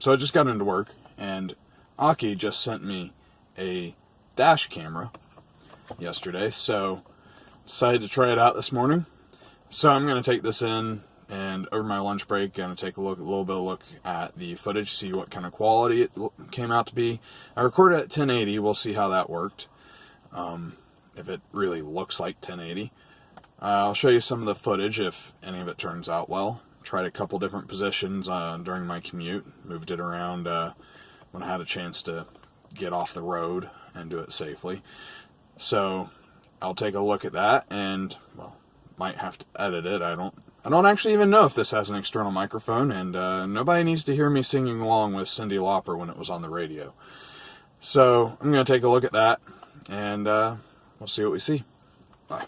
So I just got into work, and Aukey just sent me a dash camera yesterday, so decided to try it out this morning. So I'm going to take this in, and over my lunch break, going to take a little bit of look at the footage, see what kind of quality it came out to be. I recorded at 1080. We'll see how that worked. If it really looks like 1080. I'll show you some of the footage if any of it turns out well. Tried a couple different positions during my commute. Moved it around when I had a chance to get off the road and do it safely. So I'll take a look at that, and well, might have to edit it. I don't actually even know if this has an external microphone, and nobody needs to hear me singing along with Cyndi Lauper when it was on the radio. So I'm going to take a look at that, and we'll see what we see. Bye.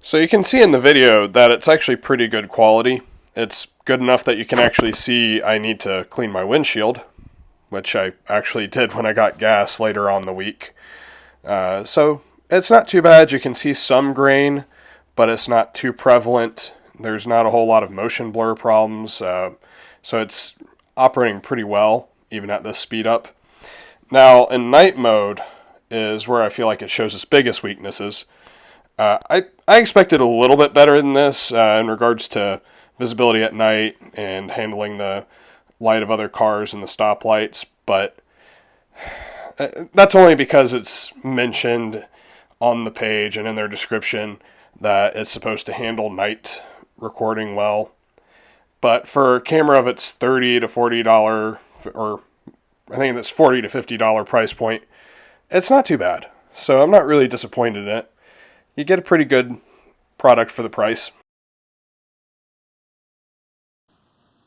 So you can see in the video that it's actually pretty good quality. It's good enough that you can actually see I need to clean my windshield, which I actually did when I got gas later on the week. So it's not too bad. You can see some grain, but it's not too prevalent. There's not a whole lot of motion blur problems, so it's operating pretty well, even at this speed up. Now, in night mode is where I feel like it shows its biggest weaknesses. I expected a little bit better than this in regards to visibility at night and handling the light of other cars and the stoplights, but that's only because it's mentioned on the page and in their description that it's supposed to handle night recording well. But for a camera of its $30 to $40, or I think that's $40 to $50 price point, it's not too bad. So I'm not really disappointed in it. You get a pretty good product for the price.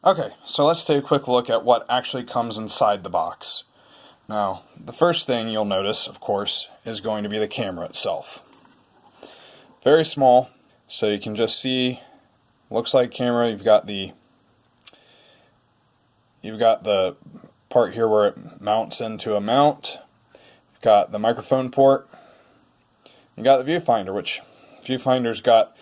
Okay, so let's take a quick look at what actually comes inside the box. Now, the first thing you'll notice, of course, is going to be the camera itself. Very small, so you can just see, looks like camera. You've got the part here where it mounts into a mount. You've got the microphone port. You got the viewfinder, which viewfinder's got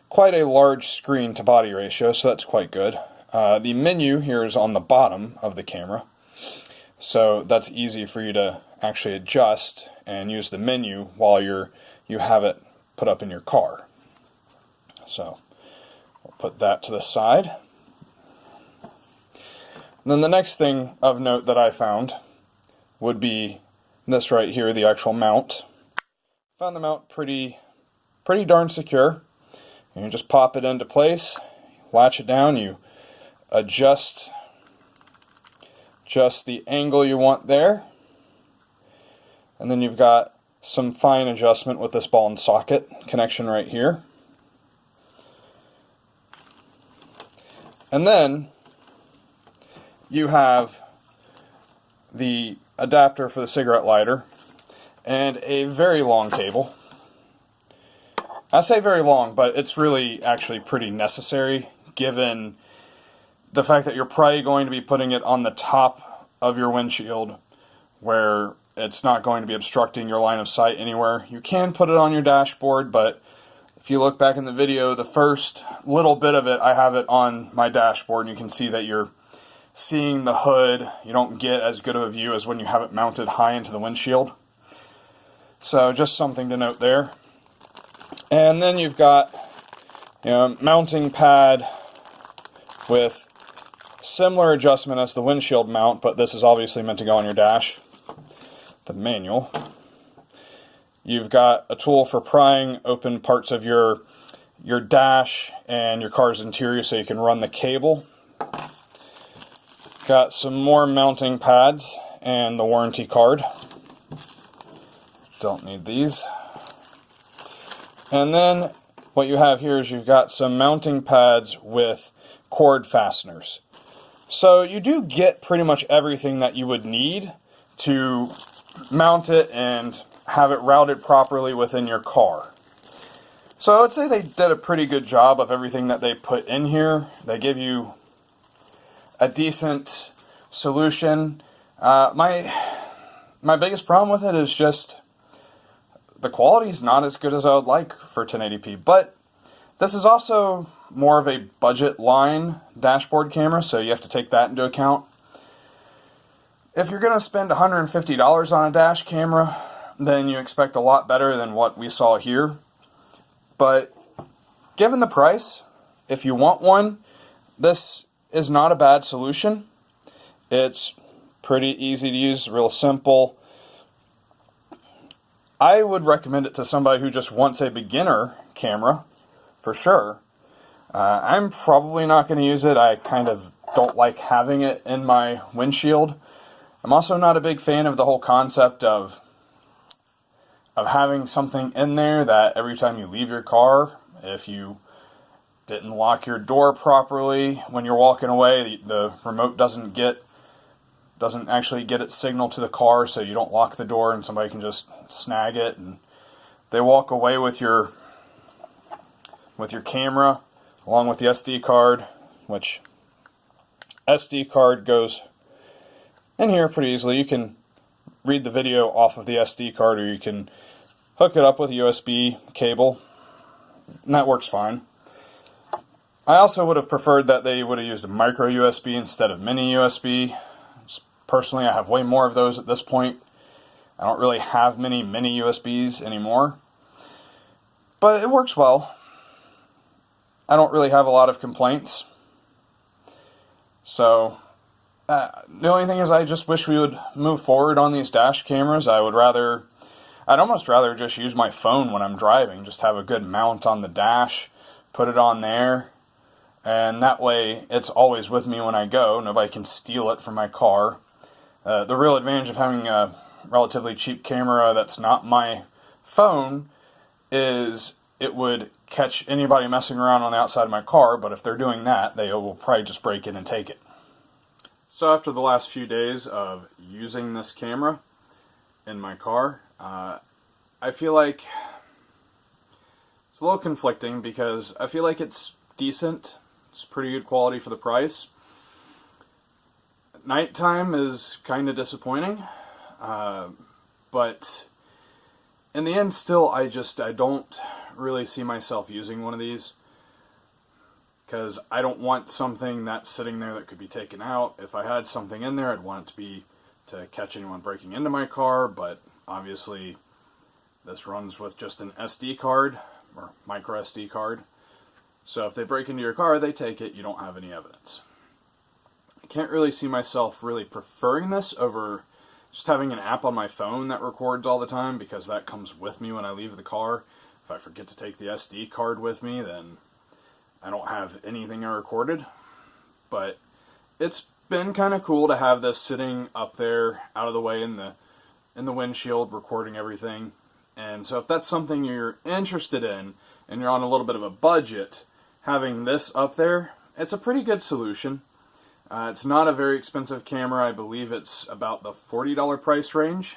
quite a large screen to body ratio, so that's quite good. The menu here is on the bottom of the camera, so that's easy for you to actually adjust and use the menu while you have it put up in your car. So we'll put that to the side. And then the next thing of note that I found would be this right here, the actual mount. Found the mount pretty darn secure. You just pop it into place, latch it down, you adjust just the angle you want there, and then you've got some fine adjustment with this ball and socket connection right here. And then you have the adapter for the cigarette lighter and a very long cable. I say very long, but it's really actually pretty necessary given the fact that you're probably going to be putting it on the top of your windshield where it's not going to be obstructing your line of sight anywhere. You can put it on your dashboard, but if you look back in the video, the first little bit of it, I have it on my dashboard, and you can see that you're seeing the hood. You don't get as good of a view as when you have it mounted high into the windshield. So just something to note there. And then you've got mounting pad with similar adjustment as the windshield mount, but this is obviously meant to go on your dash. The manual. You've got a tool for prying open parts of your dash and your car's interior so you can run the cable. Got some more mounting pads and the warranty card. Don't need these. And then what you have here is you've got some mounting pads with cord fasteners. So you do get pretty much everything that you would need to mount it and have it routed properly within your car. So I would say they did a pretty good job of everything that they put in here. They give you a decent solution. My biggest problem with it is just the quality is not as good as I would like for 1080p, but this is also more of a budget line dashboard camera, so you have to take that into account. If you're going to spend $150 on a dash camera, then you expect a lot better than what we saw here. But given the price, if you want one, this is not a bad solution. It's pretty easy to use, real simple. I would recommend it to somebody who just wants a beginner camera, for sure. I'm probably not going to use it. I kind of don't like having it in my windshield. I'm also not a big fan of the whole concept of having something in there that every time you leave your car, if you didn't lock your door properly when you're walking away, the remote doesn't actually get its signal to the car, so you don't lock the door and somebody can just snag it and they walk away with your camera along with the SD card, which SD card goes in here pretty easily. You can read the video off of the SD card, or you can hook it up with a USB cable, and that works fine. I also would have preferred that they would have used a micro USB instead of mini USB. Personally, I have way more of those at this point. I don't really have many mini USBs anymore, but it works well. I don't really have a lot of complaints. So the only thing is, I just wish we would move forward on these dash cameras. I'd almost rather just use my phone when I'm driving, just have a good mount on the dash, put it on there, and that way it's always with me when I go. Nobody can steal it from my car. The real advantage of having a relatively cheap camera that's not my phone is it would catch anybody messing around on the outside of my car, but if they're doing that, they will probably just break in and take it. So after the last few days of using this camera in my car, I feel like it's a little conflicting, because I feel like it's decent. It's pretty good quality for the price. Nighttime is kind of disappointing, but in the end, still, I don't really see myself using one of these, because I don't want something that's sitting there that could be taken out. If I had something in there, I'd want it to be to catch anyone breaking into my car, but obviously this runs with just an SD card, or micro SD card. So if they break into your car, they take it, you don't have any evidence. I can't really see myself really preferring this over just having an app on my phone that records all the time, because that comes with me when I leave the car. If I forget to take the SD card with me, then I don't have anything I recorded. But it's been kind of cool to have this sitting up there out of the way in the windshield, recording everything. And so if that's something you're interested in and you're on a little bit of a budget, having this up there, it's a pretty good solution. It's not a very expensive camera. I believe it's about the $40 price range.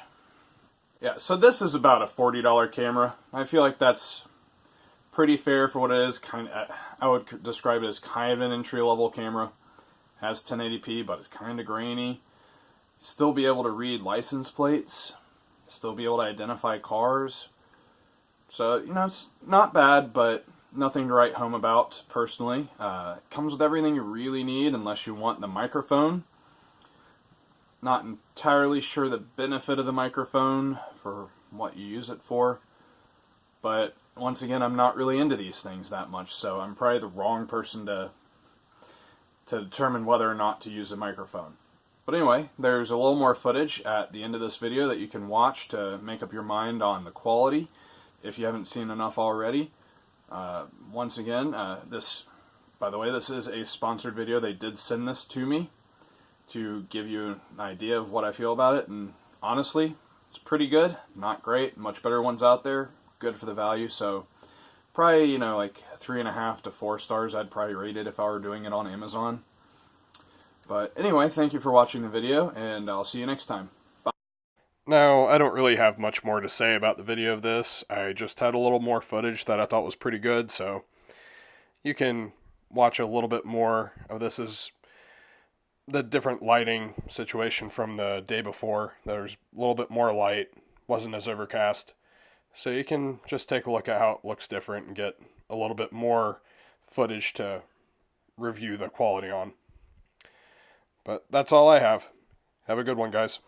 Yeah, so this is about a $40 camera. I feel like that's pretty fair for what it is. I would describe it as kind of an entry-level camera. Has 1080p, but it's kind of grainy. Still be able to read license plates. Still be able to identify cars. So, it's not bad, but nothing to write home about, personally. It comes with everything you really need, unless you want the microphone. Not entirely sure the benefit of the microphone for what you use it for. But, once again, I'm not really into these things that much, so I'm probably the wrong person to determine whether or not to use a microphone. But anyway, there's a little more footage at the end of this video that you can watch to make up your mind on the quality, if you haven't seen enough already. Once again, by the way, this is a sponsored video. They did send this to me to give you an idea of what I feel about it, and honestly, it's pretty good. Not great, much better ones out there, good for the value, so probably, like 3.5 to 4 stars I'd probably rate it if I were doing it on Amazon. But anyway, thank you for watching the video, and I'll see you next time. Bye. Now, I don't really have much more to say about the video of this. I just had a little more footage that I thought was pretty good, so you can watch a little bit more of this as the different lighting situation from the day before. There's a little bit more light, wasn't as overcast. So you can just take a look at how it looks different and get a little bit more footage to review the quality on. But that's all I have. Have a good one, guys.